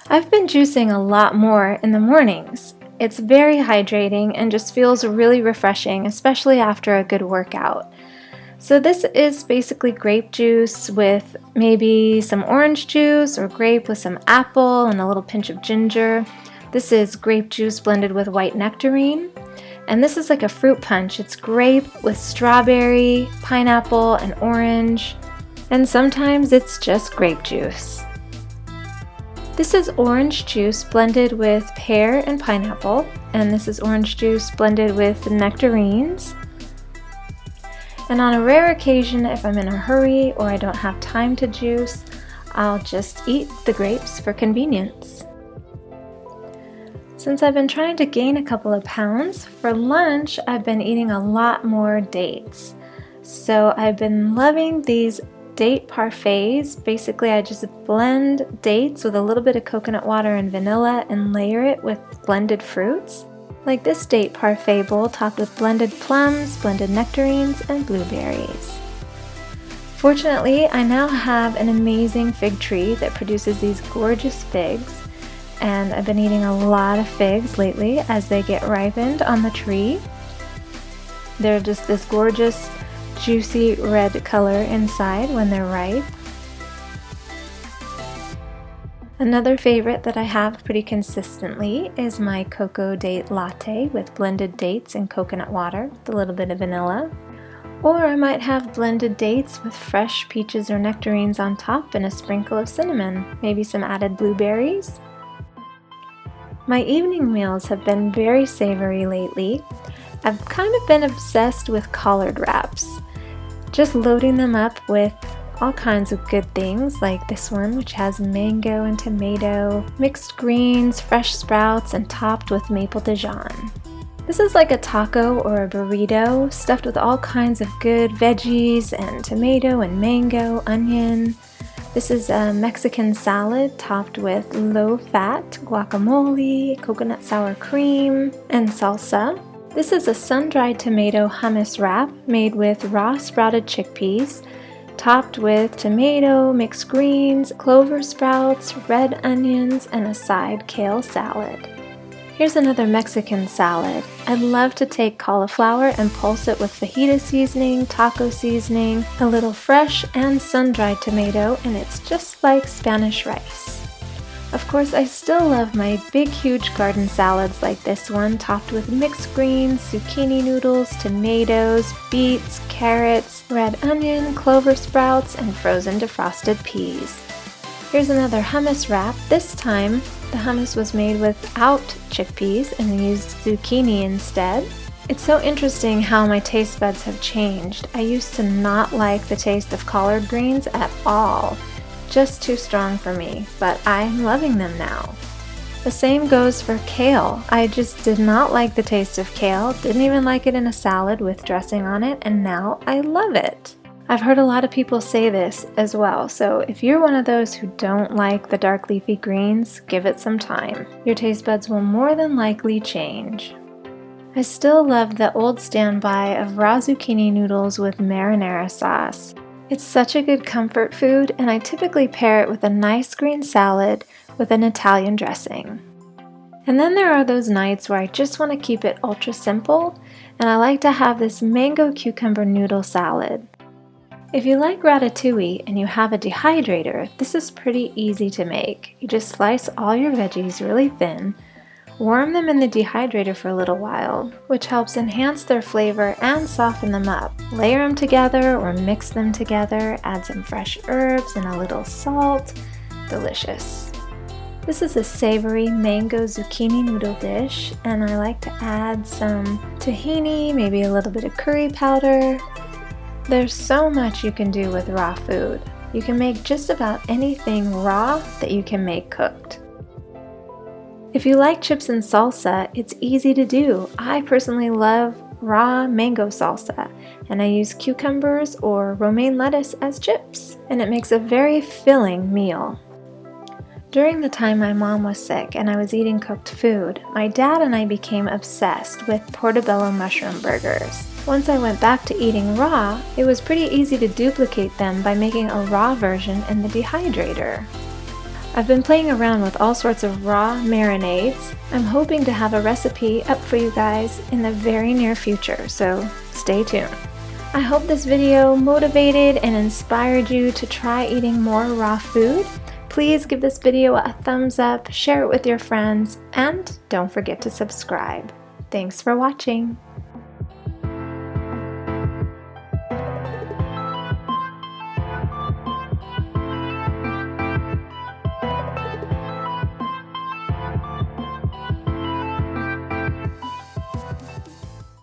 I've been juicing a lot more in the mornings. It's very hydrating and just feels really refreshing, especially after a good workout. So this is basically grape juice with maybe some orange juice or grape with some apple and a little pinch of ginger. This is grape juice blended with white nectarine. And this is like a fruit punch. It's grape with strawberry, pineapple, and orange. And sometimes it's just grape juice. This is orange juice blended with pear and pineapple, and this is orange juice blended with nectarines. And on a rare occasion, if I'm in a hurry or I don't have time to juice, I'll just eat the grapes for convenience. Since I've been trying to gain a couple of pounds, for lunch I've been eating a lot more dates. So I've been loving these date parfaits. Basically, I just blend dates with a little bit of coconut water and vanilla and layer it with blended fruits. Like this date parfait bowl topped with blended plums, blended nectarines, and blueberries. Fortunately, I now have an amazing fig tree that produces these gorgeous figs, and I've been eating a lot of figs lately as they get ripened on the tree. They're just this gorgeous juicy red color inside when they're ripe. Another favorite that I have pretty consistently is my cocoa date latte with blended dates and coconut water with a little bit of vanilla. Or I might have blended dates with fresh peaches or nectarines on top and a sprinkle of cinnamon, maybe some added blueberries. My evening meals have been very savory lately. I've kind of been obsessed with collard wraps. Just loading them up with all kinds of good things like this one, which has mango and tomato, mixed greens, fresh sprouts, and topped with maple Dijon. This is like a taco or a burrito stuffed with all kinds of good veggies and tomato and mango, onion. This is a Mexican salad topped with low-fat guacamole, coconut sour cream, and salsa. This is a sun-dried tomato hummus wrap made with raw sprouted chickpeas, topped with tomato, mixed greens, clover sprouts, red onions, and a side kale salad. Here's another Mexican salad. I love to take cauliflower and pulse it with fajita seasoning, taco seasoning, a little fresh and sun-dried tomato, and it's just like Spanish rice. Of course, I still love my big, huge garden salads like this one, topped with mixed greens, zucchini noodles, tomatoes, beets, carrots, red onion, clover sprouts, and frozen defrosted peas. Here's another hummus wrap. This time, the hummus was made without chickpeas and used zucchini instead. It's so interesting how my taste buds have changed. I used to not like the taste of collard greens at all. Just too strong for me, but I'm loving them now. The same goes for kale. I just did not like the taste of kale, didn't even like it in a salad with dressing on it, and now I love it. I've heard a lot of people say this as well, so if you're one of those who don't like the dark leafy greens, give it some time. Your taste buds will more than likely change. I still love the old standby of raw zucchini noodles with marinara sauce. It's such a good comfort food, and I typically pair it with a nice green salad with an Italian dressing. And then there are those nights where I just want to keep it ultra simple, and I like to have this mango cucumber noodle salad. If you like ratatouille and you have a dehydrator, this is pretty easy to make. You just slice all your veggies really thin, warm them in the dehydrator for a little while, which helps enhance their flavor and soften them up. Layer them together or mix them together, add some fresh herbs and a little salt. Delicious. This is a savory mango zucchini noodle dish, and I like to add some tahini, maybe a little bit of curry powder. There's so much you can do with raw food. You can make just about anything raw that you can make cooked. If you like chips and salsa, it's easy to do. I personally love raw mango salsa, and I use cucumbers or romaine lettuce as chips, and it makes a very filling meal. During the time my mom was sick and I was eating cooked food, my dad and I became obsessed with portobello mushroom burgers. Once I went back to eating raw, it was pretty easy to duplicate them by making a raw version in the dehydrator. I've been playing around with all sorts of raw marinades. I'm hoping to have a recipe up for you guys in the very near future, so stay tuned. I hope this video motivated and inspired you to try eating more raw food. Please give this video a thumbs up, share it with your friends, and don't forget to subscribe. Thanks for watching.